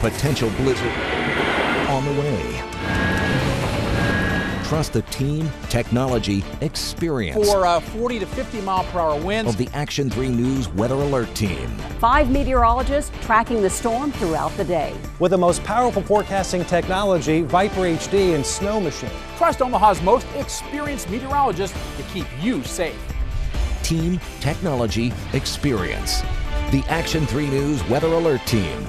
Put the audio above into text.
Potential blizzard on the way. Trust the team, technology, experience for 40 to 50 mile per hour winds of the Action 3 News Weather Alert Team. 5 meteorologists tracking the storm throughout the day. With the most powerful forecasting technology, Viper HD and Snow Machine. Trust Omaha's most experienced meteorologists to keep you safe. Team, technology, experience. The Action 3 News Weather Alert Team.